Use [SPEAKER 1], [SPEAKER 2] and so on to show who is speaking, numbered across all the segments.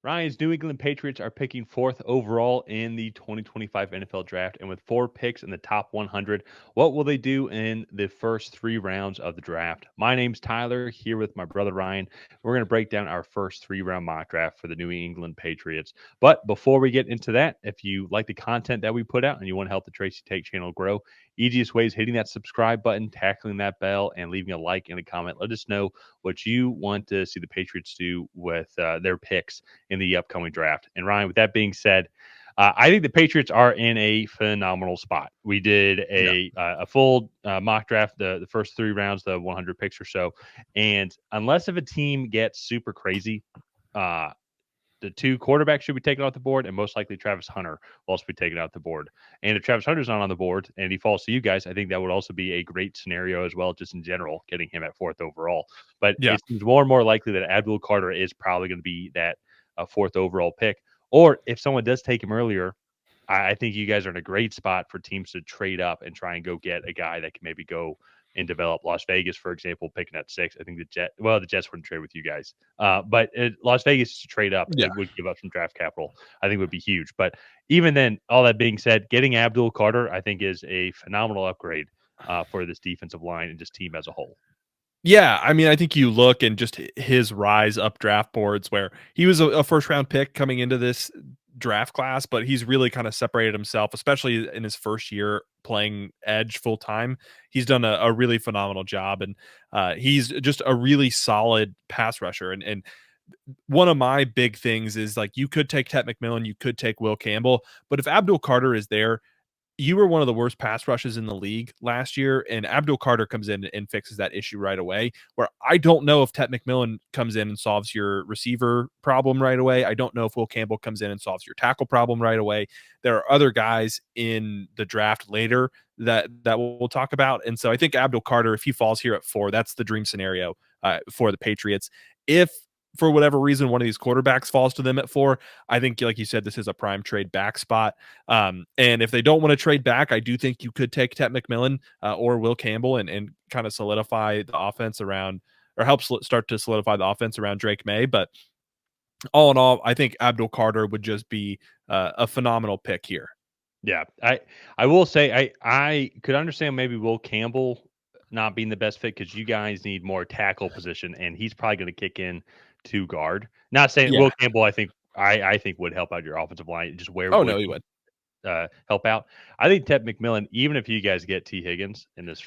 [SPEAKER 1] Ryan's New England Patriots are picking fourth overall in the 2025 NFL Draft, and with 4 picks in the top 100, what will they do in the first 3 rounds of the draft? My name's Tyler, here with my brother Ryan. We're going to break down our first 3 round mock draft for the New England Patriots. But before we get into that, if you like the content that we put out and you want to help the Tracy Take channel grow, easiest way is hitting that subscribe button, tackling that bell, and leaving a like and a comment. Let us know what you want to see the Patriots do with their picks in the upcoming draft. And Ryan, with that being said, I think the Patriots are in a phenomenal spot. We did a full mock draft, the first 3 rounds, the 100 picks or so, and unless if a team gets super crazy, uh, the 2 quarterbacks should be taken off the board, and most likely Travis Hunter will also be taken off the board. And if Travis Hunter's not on the board and he falls to you guys, I think that would also be a great scenario as well, just in general, getting him at fourth overall. But
[SPEAKER 2] Yeah.
[SPEAKER 1] it seems more and more likely that Abdul Carter is probably going to be that fourth overall pick. Or if someone does take him earlier, I think you guys are in a great spot for teams to trade up and try and go get a guy that can maybe go and develop. Las Vegas, for example, picking at 6. I think the Jets wouldn't trade with you guys. But Las Vegas to trade up,
[SPEAKER 2] Yeah.
[SPEAKER 1] it would give up some draft capital. I think would be huge. But even then, all that being said, getting Abdul Carter, I think, is a phenomenal upgrade for this defensive line and just team as a whole.
[SPEAKER 2] Yeah, I mean, I think you look and just his rise up draft boards where he was a first round pick coming into this draft class, but he's really kind of separated himself, especially in his first year playing edge full time. He's done a really phenomenal job, and he's just a really solid pass rusher. And one of my big things is like you could take Tet McMillan, you could take Will Campbell, but if Abdul Carter is there, you were one of the worst pass rushes in the league last year, and Abdul Carter comes in and fixes that issue right away. Where I don't know if Tet McMillan comes in and solves your receiver problem right away. I don't know if Will Campbell comes in and solves your tackle problem right away. There are other guys in the draft later that we'll talk about, and so I think Abdul Carter, if he falls here at 4, that's the dream scenario for the Patriots. If for whatever reason one of these quarterbacks falls to them at 4, I think, like you said, this is a prime trade back spot. And if they don't want to trade back, I do think you could take Tet McMillan or Will Campbell and kind of solidify the offense around, or help start to solidify the offense around Drake May. But all in all, I think Abdul Carter would just be a phenomenal pick here.
[SPEAKER 1] Yeah, I will say I could understand maybe Will Campbell not being the best fit because you guys need more tackle position, and he's probably going to kick in to guard. Not saying
[SPEAKER 2] Yeah.
[SPEAKER 1] Will Campbell, I think would help out your offensive line. Just where
[SPEAKER 2] Oh
[SPEAKER 1] would
[SPEAKER 2] no, he
[SPEAKER 1] he
[SPEAKER 2] would.
[SPEAKER 1] help out? I think Ted McMillan, even if you guys get T Higgins in this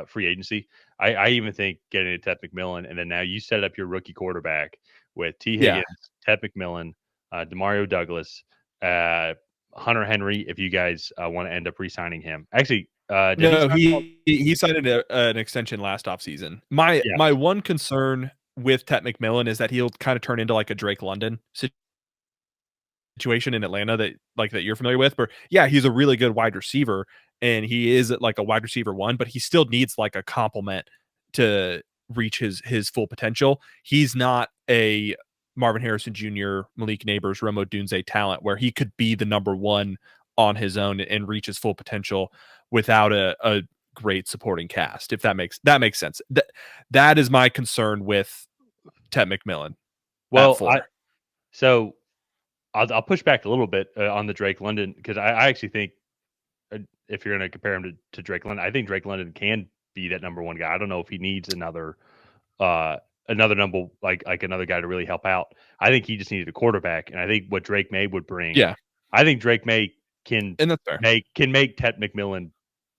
[SPEAKER 1] free agency, I even think getting a Ted McMillan, and then now you set up your rookie quarterback with T
[SPEAKER 2] Yeah.
[SPEAKER 1] Higgins, Ted McMillan, Demario Douglas. Hunter Henry, if you guys want to end up re-signing him. Actually, did he
[SPEAKER 2] No,
[SPEAKER 1] sign?
[SPEAKER 2] he signed an extension last offseason. My
[SPEAKER 1] Yeah,
[SPEAKER 2] my one concern with Tet McMillan is that he'll kind of turn into like a Drake London situation in Atlanta that you're familiar with. But yeah, he's a really good wide receiver, and he is like a wide receiver 1, but he still needs like a complement to reach his full potential. He's not a Marvin Harrison Jr., Malik Neighbors, Romo Dunze talent where he could be the number 1 on his own and reach his full potential without a great supporting cast. If that makes sense. That is my concern with Tet McMillan at
[SPEAKER 1] well,
[SPEAKER 2] 4.
[SPEAKER 1] so I'll push back a little bit on the Drake London because I actually think if you're going to compare him to Drake London, I think Drake London can be that number 1 guy. I don't know if he needs uh, another number like another guy to really help out. I think he just needed a quarterback, and I think what Drake May would bring.
[SPEAKER 2] Yeah,
[SPEAKER 1] I think Drake May can
[SPEAKER 2] and that's fair.
[SPEAKER 1] make Ted McMillan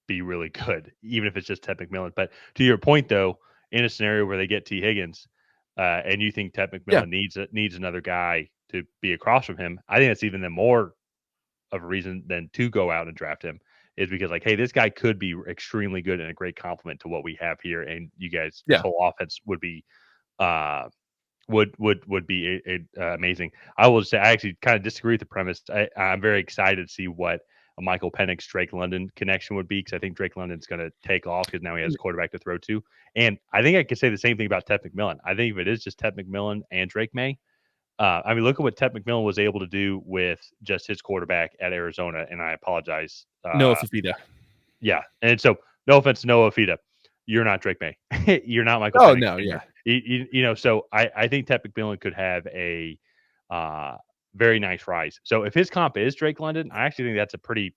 [SPEAKER 1] be really good, even if it's just Ted McMillan. But to your point, though, in a scenario where they get T Higgins, and you think Ted
[SPEAKER 2] Yeah.
[SPEAKER 1] McMillan needs another guy to be across from him, I think that's even then more of a reason than to go out and draft him. Is because like, hey, this guy could be extremely good and a great compliment to what we have here, and you guys, this
[SPEAKER 2] Yeah.
[SPEAKER 1] whole offense would be uh would be amazing. I will say I actually kind of disagree with the premise. I'm very excited to see what a Michael Penix Drake London connection would be because I think Drake London's going to take off because now he has a quarterback to throw to. And I think I could say the same thing about Ted McMillan. I think if it is just Ted McMillan and Drake May, I mean, look at what Ted McMillan was able to do with just his quarterback at Arizona. And I apologize.
[SPEAKER 2] Noah Fafita.
[SPEAKER 1] Yeah. And so, no offense to Noah Fida. You're not Drake May. You're not Michael
[SPEAKER 2] Oh,
[SPEAKER 1] Penix
[SPEAKER 2] no,
[SPEAKER 1] Jr.
[SPEAKER 2] yeah.
[SPEAKER 1] So I think Ted McMillan could have uh, very nice rise. So if his comp is Drake London, I actually think that's a pretty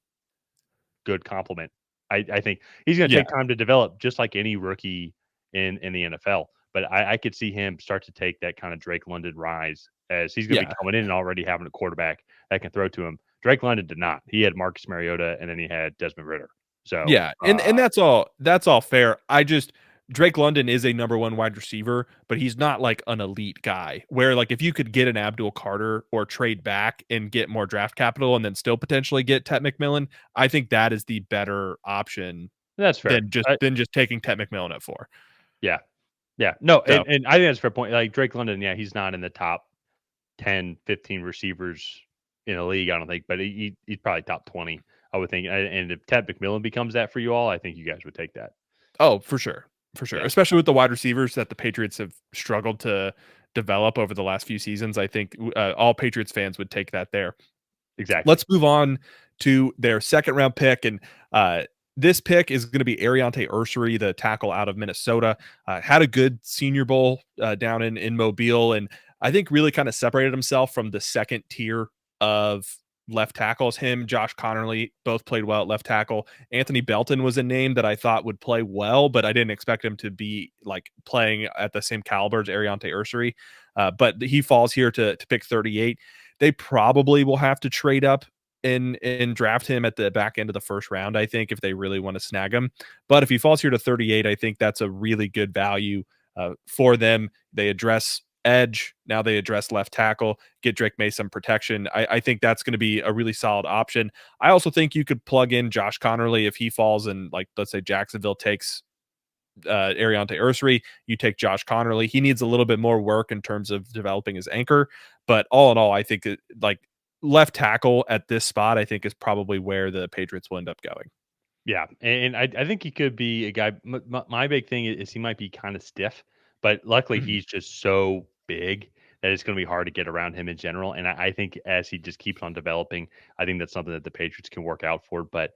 [SPEAKER 1] good compliment. I think he's going to
[SPEAKER 2] Yeah,
[SPEAKER 1] take time to develop, just like any rookie in the NFL. But I could see him start to take that kind of Drake London rise, as he's going to be
[SPEAKER 2] yeah,
[SPEAKER 1] coming in and already having a quarterback that can throw to him. Drake London did not. He had Marcus Mariota, and then he had Desmond Ritter. So
[SPEAKER 2] yeah, and that's all fair. I just Drake London is a number 1 wide receiver, but he's not like an elite guy. Where like if you could get an Abdul Carter or trade back and get more draft capital and then still potentially get Tet McMillan, I think that is the better option
[SPEAKER 1] that's fair.
[SPEAKER 2] than just taking Tet McMillan at 4.
[SPEAKER 1] Yeah, yeah. No,
[SPEAKER 2] So,
[SPEAKER 1] and I think that's a fair point. Like Drake London, yeah, he's not in the top 10, 15 receivers in a league, I don't think, but he's probably top 20, I would think. And if Ted McMillan becomes that for you all, I think you guys would take that.
[SPEAKER 2] oh, for sure. For sure.
[SPEAKER 1] Yeah,
[SPEAKER 2] Especially with the wide receivers that the Patriots have struggled to develop over the last few seasons. I think all Patriots fans would take that there.
[SPEAKER 1] exactly.
[SPEAKER 2] Let's move on to their second round pick. And this pick is going to be Aireontae Ersery, the tackle out of Minnesota. Had a good Senior Bowl down in Mobile, and I think really kind of separated himself from the second tier of left tackles. Him, Josh Connerly, both played well at left tackle. Anthony Belton was a name that I thought would play well, but I didn't expect him to be like playing at the same caliber as Aireontae Ersery. But he falls here to pick 38. They probably will have to trade up and draft him at the back end of the first round, I think, if they really want to snag him. But if he falls here to 38, I think that's a really good value for them. They address edge. Now they address left tackle, get Drake May some protection. I think that's going to be a really solid option. I also think you could plug in Josh Connerly if he falls and, like, let's say Jacksonville takes Aireontae Ersery, you take Josh Connerly. He needs a little bit more work in terms of developing his anchor, but all in all, I think that, like, left tackle at this spot, I think is probably where the Patriots will end up going.
[SPEAKER 1] Yeah, and I think he could be a guy. My big thing is he might be kind of stiff, but luckily
[SPEAKER 2] Mhm.
[SPEAKER 1] he's just so big that it's going to be hard to get around him in general. And I think as he just keeps on developing, I think that's something that the Patriots can work out for. But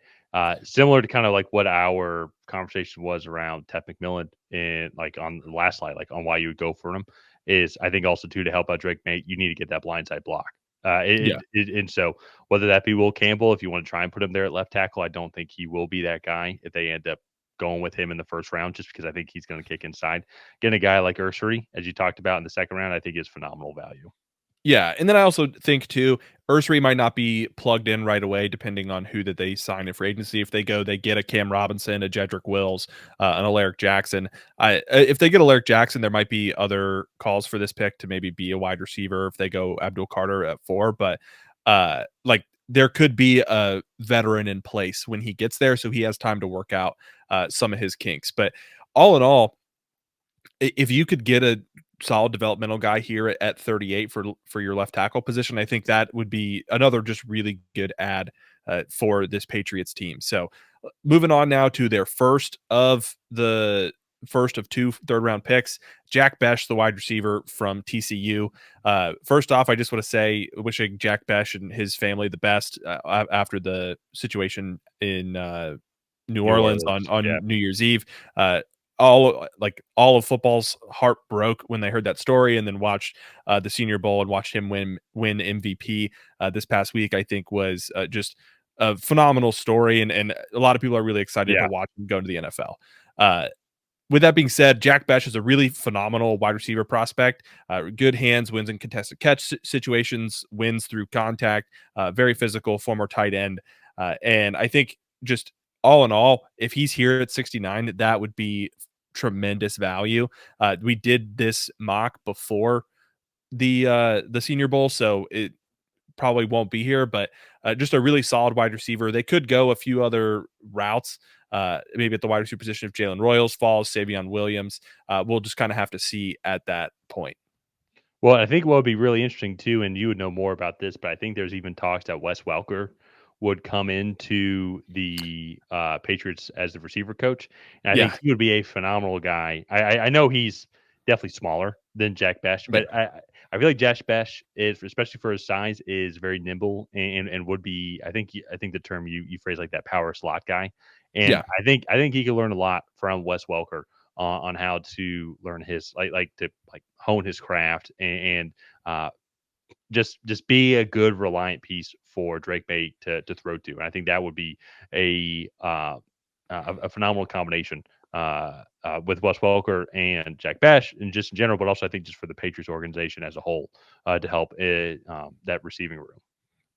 [SPEAKER 1] similar to kind of like what our conversation was around Ted McMillan and like on the last slide, like on why you would go for him, is I think also too to help out Drake May, you need to get that blindside block.
[SPEAKER 2] Yeah.
[SPEAKER 1] And so whether that be Will Campbell, if you want to try and put him there at left tackle, I don't think he will be that guy if they end up going with him in the first round, just because I think he's going to kick inside. Getting a guy like Ersery, as you talked about in the second round, I think is phenomenal value.
[SPEAKER 2] Yeah, and then I also think too, Ersery might not be plugged in right away, depending on who that they sign in free agency. If they go, they get a Cam Robinson, a Jedrick Wills, an Alaric Jackson. If they get Alaric Jackson, there might be other calls for this pick to maybe be a wide receiver if they go Abdul Carter at 4. But like there could be a veteran in place when he gets there, so he has time to work out some of his kinks. But all in all, if you could get a solid developmental guy here at 38 for your left tackle position, I think that would be another just really good add for this Patriots team. So moving on now to their first of 2 third round picks, Jack Bech, the wide receiver from TCU. First off, I just want to say wishing Jack Bech and his family the best after the situation in New
[SPEAKER 1] New
[SPEAKER 2] Orleans
[SPEAKER 1] Orleans,
[SPEAKER 2] on
[SPEAKER 1] yeah,
[SPEAKER 2] New Year's Eve. All of football's heart broke when they heard that story, and then watched the Senior Bowl and watched him win MVP this past week. I think was just a phenomenal story, and a lot of people are really excited to
[SPEAKER 1] yeah,
[SPEAKER 2] watch him go into the NFL. With that being said, Jack Bech is a really phenomenal wide receiver prospect. Good hands, wins in contested catch situations, wins through contact, very physical, former tight end. And I think just all in all, if he's here at 69, that would be tremendous value. We did this mock before the Senior Bowl, so it probably won't be here, but just a really solid wide receiver. They could go a few other routes, maybe at the wide receiver position if Jalen Royals falls, Savion Williams. We'll just kind of have to see at that point.
[SPEAKER 1] well, I think what would be really interesting too, and you would know more about this, but I think there's even talks that Wes Welker would come into the Patriots as the receiver coach, and I think
[SPEAKER 2] Yeah,
[SPEAKER 1] he would be a phenomenal guy. I know he's definitely smaller than Jack Bech,
[SPEAKER 2] yeah,
[SPEAKER 1] but I feel like Jack Bech is, especially for his size, is very nimble and would be. I think the term you phrase like that power slot guy, and
[SPEAKER 2] yeah.
[SPEAKER 1] I think he could learn a lot from Wes Welker on how to learn his like to like hone his craft and just be a good reliant piece for Drake May to throw to. And I think that would be a a phenomenal combination with Wes Welker and Jack Bech, and just in general, but also I think just for the Patriots organization as a whole to help that receiving room.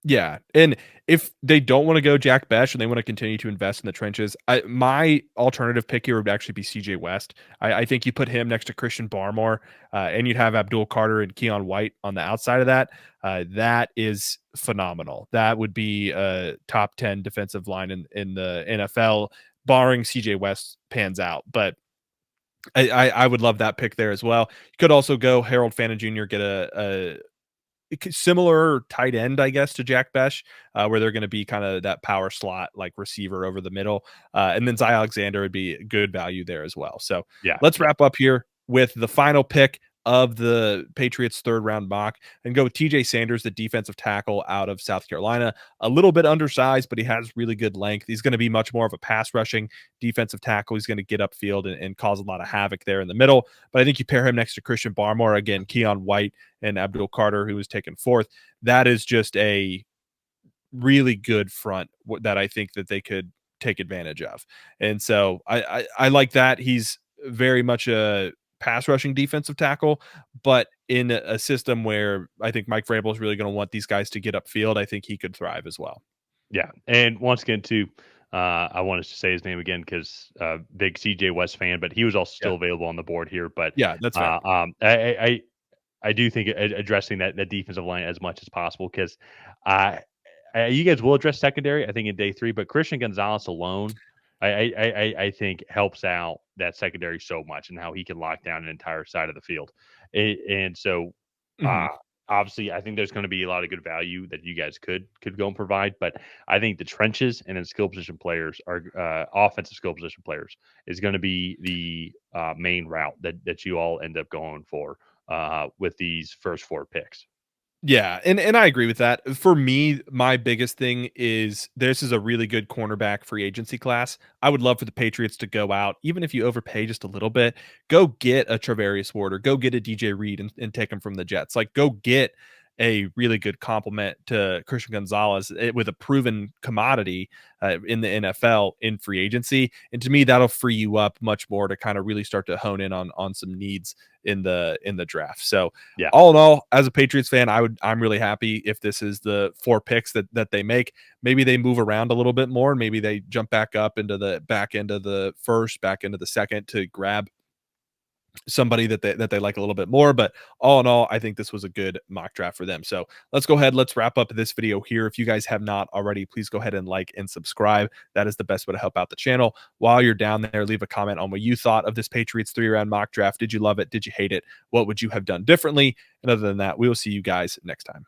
[SPEAKER 2] Yeah, and if they don't wanna go Jack Bech and they wanna continue to invest in the trenches, my alternative pick here would actually be CJ West. I think you put him next to Christian Barmore, and you'd have Abdul Carter and Keon White on the outside of that. That is phenomenal. That would be a top 10 defensive line in the NFL, barring CJ West pans out, but I would love that pick there as well. You could also go Harold Fannin Jr., get a similar tight end, I guess, to Jack Bech, where they're going to be kind of that power slot like receiver over the middle. And then Zy Alexander would be good value there as well. So
[SPEAKER 1] Yeah,
[SPEAKER 2] let's
[SPEAKER 1] yeah,
[SPEAKER 2] wrap up here with the final pick of the Patriots third round mock and go with TJ Sanders, the defensive tackle out of South Carolina. A little bit undersized, but he has really good length. He's going to be much more of a pass rushing defensive tackle. He's going to get upfield and cause a lot of havoc there in the middle. But I think you pair him next to Christian Barmore, again, Keon White and Abdul Carter, who was taken fourth. That is just a really good front that I think that they could take advantage of. And so I like that. He's very much a pass rushing defensive tackle, but in a system where I think Mike Vrabel is really going to want these guys to get upfield, I think he could thrive as well.
[SPEAKER 1] yeah. And once again, too, I wanted to say his name again because big CJ West fan, but he was also
[SPEAKER 2] Yeah.
[SPEAKER 1] still available on the board here. But
[SPEAKER 2] Yeah, that's fair.
[SPEAKER 1] I do think addressing that defensive line as much as possible because I you guys will address secondary, I think, in day 3, but Christian Gonzalez alone, I think helps out that secondary so much and how he can lock down an entire side of the field. And so,
[SPEAKER 2] Mhm.
[SPEAKER 1] obviously, I think there's going to be a lot of good value that you guys could go and provide, but I think the trenches and then skill position players are offensive skill position players is going to be the main route that you all end up going for with these first 4 picks.
[SPEAKER 2] Yeah, and I agree with that. For me, my biggest thing is this is a really good cornerback free agency class. I would love for the Patriots to go out, even if you overpay just a little bit, go get a Travarius Ward or go get a DJ Reed and take him from the Jets. Like go get a really good compliment to Christian Gonzalez with a proven commodity in the NFL in free agency. And to me, that'll free you up much more to kind of really start to hone in on some needs in the draft. So
[SPEAKER 1] Yeah.
[SPEAKER 2] all in all, as a Patriots fan, I'm really happy if this is the 4 picks that they make. Maybe they move around a little bit more, and maybe they jump back up into the back end of the first, back into the second to grab somebody that they like a little bit more. But all in all, I think this was a good mock draft for them. So let's go ahead. Let's wrap up this video here. If you guys have not already, please go ahead and like and subscribe. That is the best way to help out the channel. While you're down there, leave a comment on what you thought of this Patriots 3-round mock draft. Did you love it? Did you hate it? What would you have done differently? And other than that, we will see you guys next time.